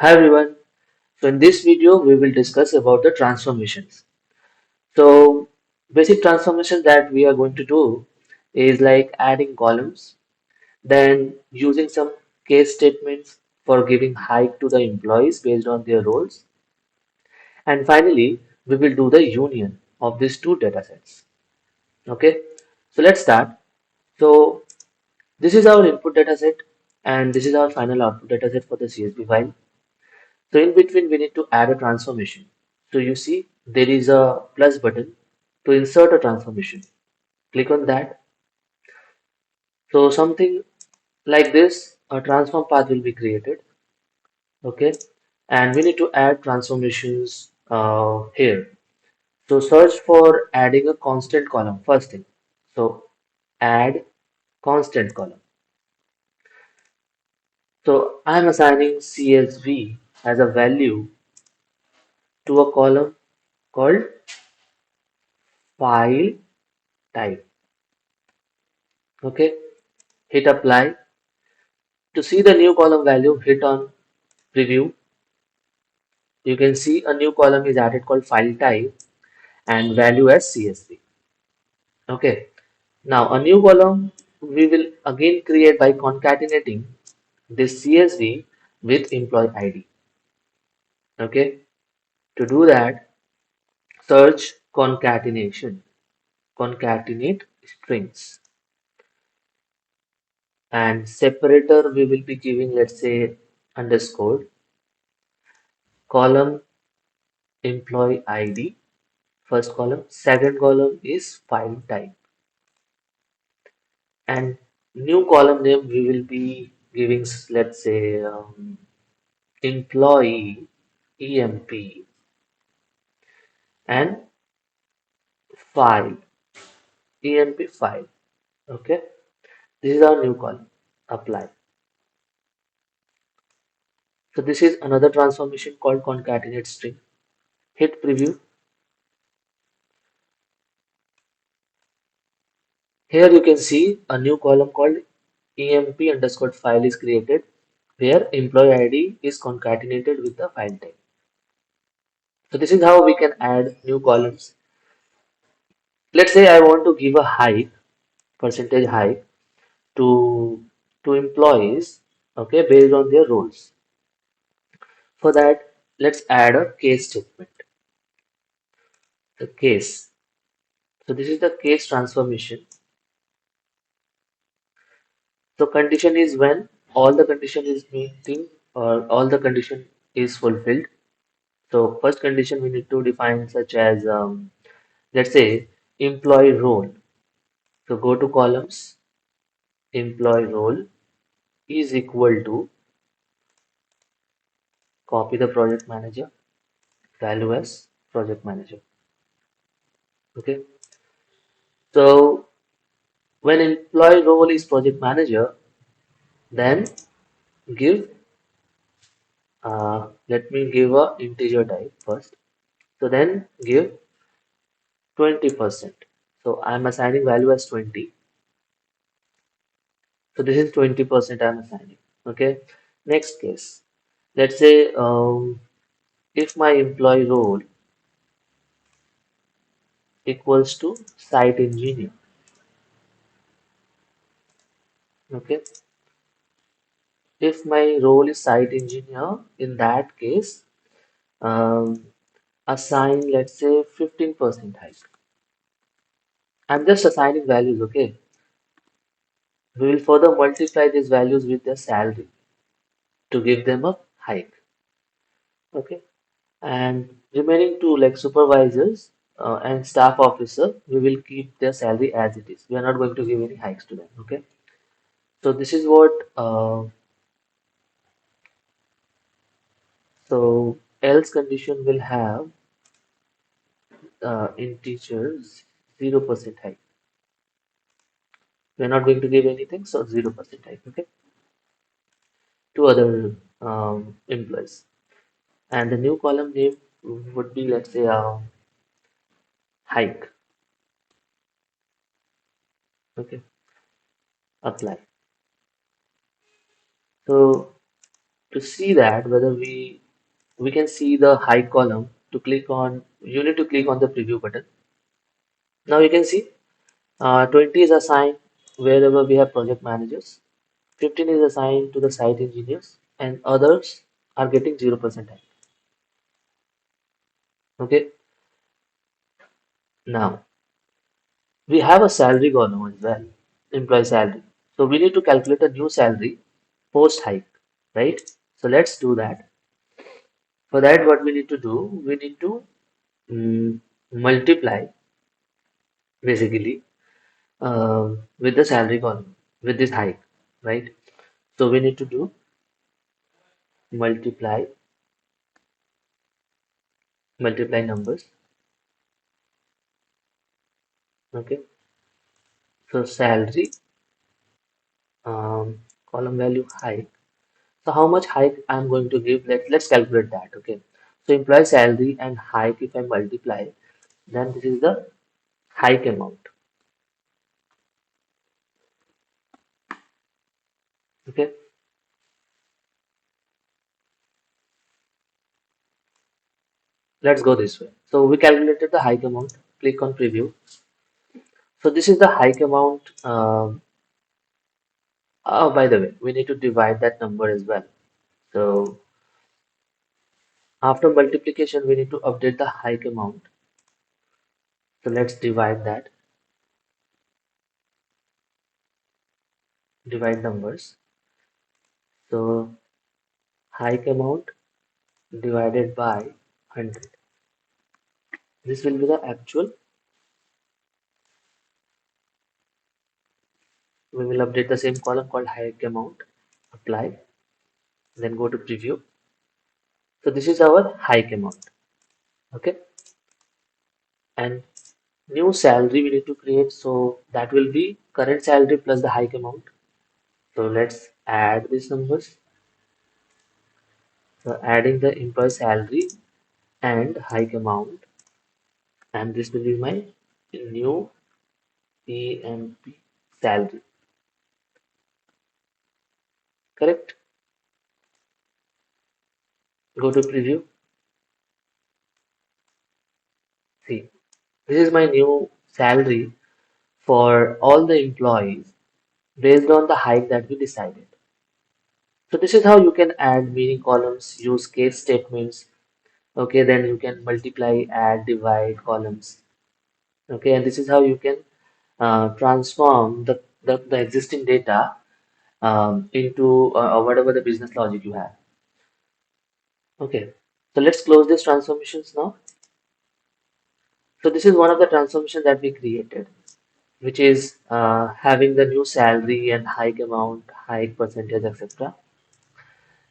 Hi everyone. So in this video we will discuss about the transformations. So basic transformation that we are going to do is like adding columns, then using some case statements for giving hike to the employees based on their roles, and finally we will do the union of these two data sets. Okay, so let's start. So this is our input data set and this is our final output data set for the CSV file. So in between, we need to add a transformation. So you see there is a plus button to insert a transformation. Click on that. So something like this, a transform path will be created. Okay. And we need to add transformations here. So search for adding a constant column, first thing. So add constant column. So I'm assigning CSV as a value to a column called file type. Okay. Hit apply. To see the new column value, hit on preview. You can see a new column is added called file type and value as CSV. Okay. Now a new column we will again create by concatenating this CSV with employee ID. Okay. To do that, search concatenation. Concatenate strings and separator we will be giving, let's say, underscore column employee ID. First column, second column is file type, and new column name we will be giving, let's say, employee EMP and file EMP file. Okay, this is our new column. Apply. So this is another transformation called concatenate string. Hit preview. Here you can see a new column called EMP underscore file is created, where employee ID is concatenated with the file type. So this is how we can add new columns. Let's say I want to give a hike, percentage hike to employees, okay, based on their roles. For that, let's add a case statement. The case. So this is the case transformation. So condition is when all the condition is meeting or all the condition is fulfilled. So first condition we need to define such as let's say employee role. So go to columns, employee role is equal to copy the project manager, value as project manager. Okay. So when employee role is project manager, then give let me give a integer type first. So then give 20%. So I'm assigning value as 20. So this is 20% I'm assigning. Okay. Next case. Let's say if my employee role equals to site engineer. Okay. If my role is site engineer, in that case, um, assign, let's say, 15% hike. I'm just assigning values, okay? We will further multiply these values with their salary to give them a hike, okay? And remaining two, like supervisors and staff officer, we will keep their salary as it is. We are not going to give any hikes to them, okay? So this is what, so else condition will have integers 0% hike. We're not going to give anything, so 0% hike, okay, to other employees. And the new column name would be, let's say, hike, okay, apply. So To see that whether we can see the high column, to click on, you need to click on the preview button. Now you can see 20 is assigned wherever we have project managers, 15 is assigned to the site engineers, and others are getting 0% hike. Okay, now we have a salary column as well, employee salary. So we need to calculate a new salary post hike, right? So let's do that. For that, what we need to do, we need to multiply basically with the salary column with this hike, right? So we need to do multiply, multiply numbers. Okay, so salary, column value hike. So how much hike I'm going to give? Let's calculate that. Okay, so employee salary and hike, if I multiply, then this is the hike amount. Okay, let's go this way. So we calculated the hike amount. Click on preview. So this is the hike amount. Oh, by the way, we need to divide that number as well. So after multiplication, we need to update the hike amount. So let's divide that, divide numbers. So hike amount divided by 100. This will be the actual. We will update the same column called hike amount. Apply, then go to preview. So this is our hike amount. Okay, and new salary we need to create. So that will be current salary plus the hike amount. So let's add these numbers. So adding the employee salary and hike amount, and this will be my new PMP salary. Correct? Go to preview. See, this is my new salary for all the employees based on the hike that we decided. So this is how you can add meaning columns, use case statements. Okay, then you can multiply, add, divide columns. Okay, and this is how you can transform the existing data into whatever the business logic you have. Okay, so let's close these transformations now. So this is one of the transformations that we created, which is having the new salary and hike amount, hike percentage, etc.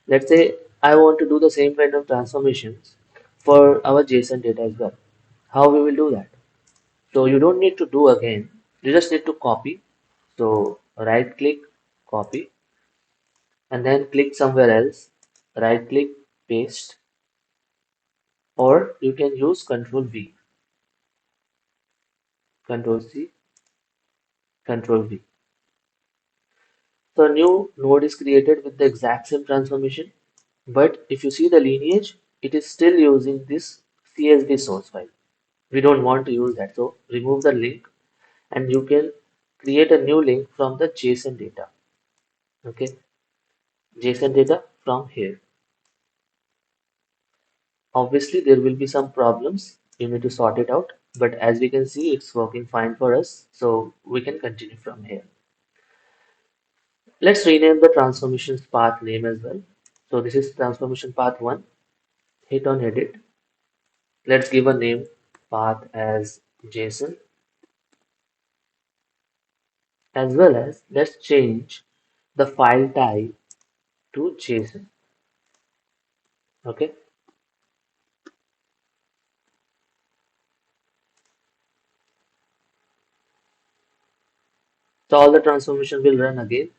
Let's say I want to do the same kind of transformations for our JSON data as well. How we will do that? So you don't need to do again. You just need to copy. So right click, copy, and then click somewhere else. Right click, paste, or you can use Control V, Control C, Control V. So a new node is created with the exact same transformation. But if you see the lineage, it is still using this CSV source file. We don't want to use that. So remove the link and you can create a new link from the JSON data. Okay, JSON data from here. Obviously, there will be some problems. You need to sort it out. But as we can see, it's working fine for us. So we can continue from here. Let's rename the transformations path name as well. So this is transformation path 1. Hit on edit. Let's give a name path as JSON, as well as let's change the file type to JSON. Okay, so all the transformation will run again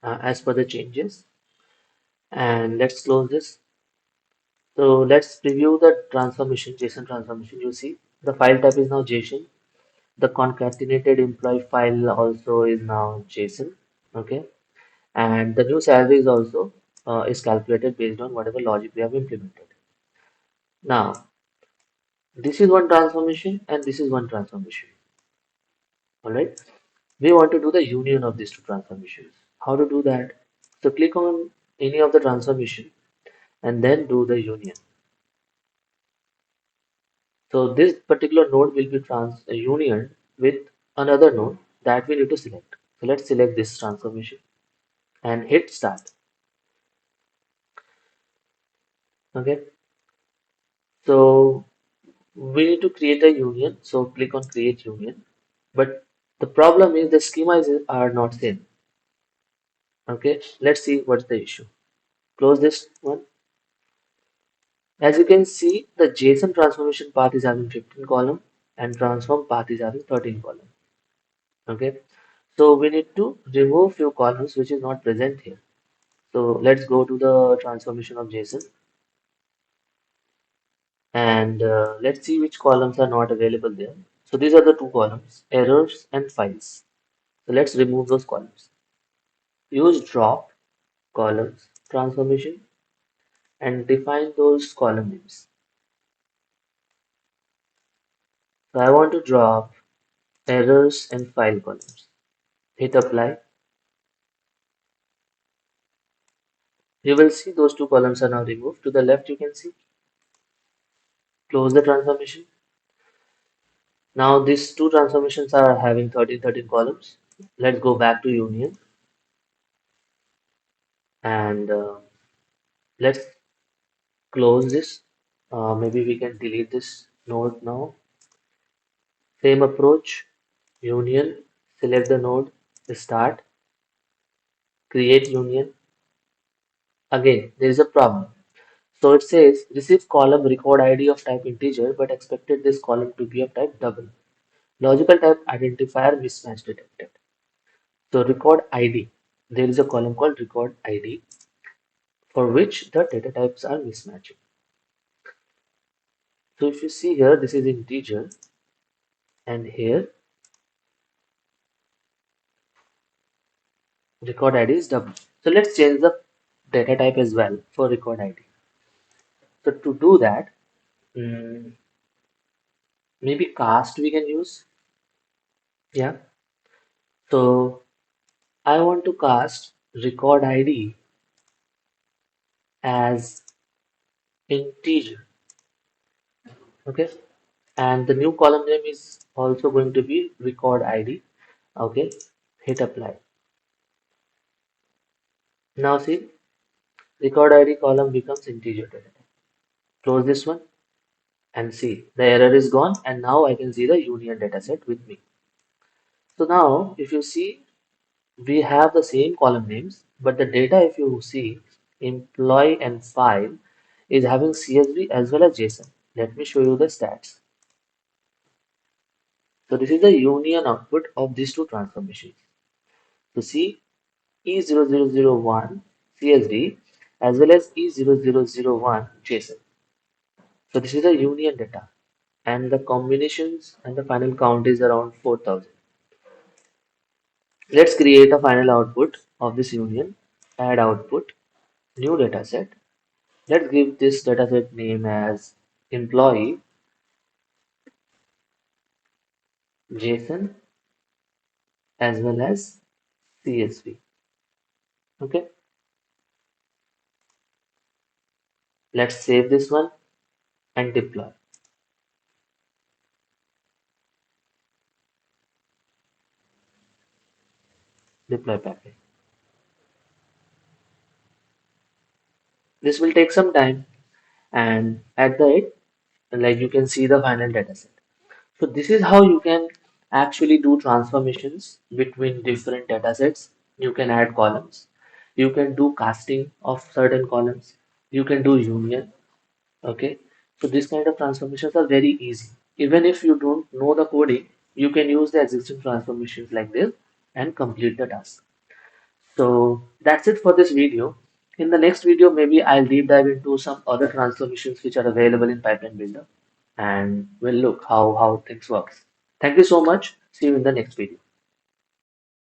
as per the changes. And let's close this. So let's preview the transformation, JSON transformation. You see the file type is now JSON. The concatenated employee file also is now JSON. Okay, and the new salary is also is calculated based on whatever logic we have implemented. Now, this is one transformation and this is one transformation. All right. We want to do the union of these two transformations. How to do that? So click on any of the transformation and then do the union. So this particular node will be union with another node that we need to select. So let's select this transformation and hit start. Okay. So we need to create a union. So click on create union. But the problem is the schemas are not same. Okay. Let's see what's the issue. Close this one. As you can see, the JSON transformation path is having 15 column and transform path is having 13 column. Okay. So we need to remove few columns which is not present here. So let's go to the transformation of JSON and let's see which columns are not available there. So these are the two columns, errors and files. So let's remove those columns. Use drop columns transformation and define those column names. So I want to drop errors and file columns. Hit apply. You will see those two columns are now removed. To the left, you can see. Close the transformation. Now these two transformations are having 13 columns. Let's go back to union and let's close this. Maybe we can delete this node now. Same approach, union, select the node, start, create union. Again, there is a problem. So it says receive column record ID of type integer but expected this column to be of type double. Logical type identifier mismatch detected. So record ID. There is a column called record ID for which the data types are mismatching. So if you see here, this is integer and here record ID is double. So let's change the data type as well for record ID. So to do that, mm, maybe cast we can use. Yeah. So I want to cast record ID as integer. Okay. And the new column name is also going to be record ID. Okay. Hit apply. Now see, record ID column becomes integer data type. Close this one and see the error is gone and now I can see the union dataset with me. So now if you see we have the same column names but the data if you see employee and file is having CSV as well as JSON. Let me show you the stats. So this is the union output of these two transformations. So see E0001 CSV as well as E0001 JSON. So this is the union data and the combinations and the final count is around 4000. Let's create a final output of this union. Add output, new dataset. Let's give this dataset name as employee JSON as well as CSV. Okay, let's save this one and deploy. Deploy package. This will take some time and at the end, like you can see the final dataset. So this is how you can actually do transformations between different datasets. You can add columns. You can do casting of certain columns. You can do union. Okay. So this kind of transformations are very easy. Even if you don't know the coding, you can use the existing transformations like this and complete the task. So that's it for this video. In the next video, maybe I'll deep dive into some other transformations which are available in Pipeline Builder and we'll look how things works. Thank you so much. See you in the next video.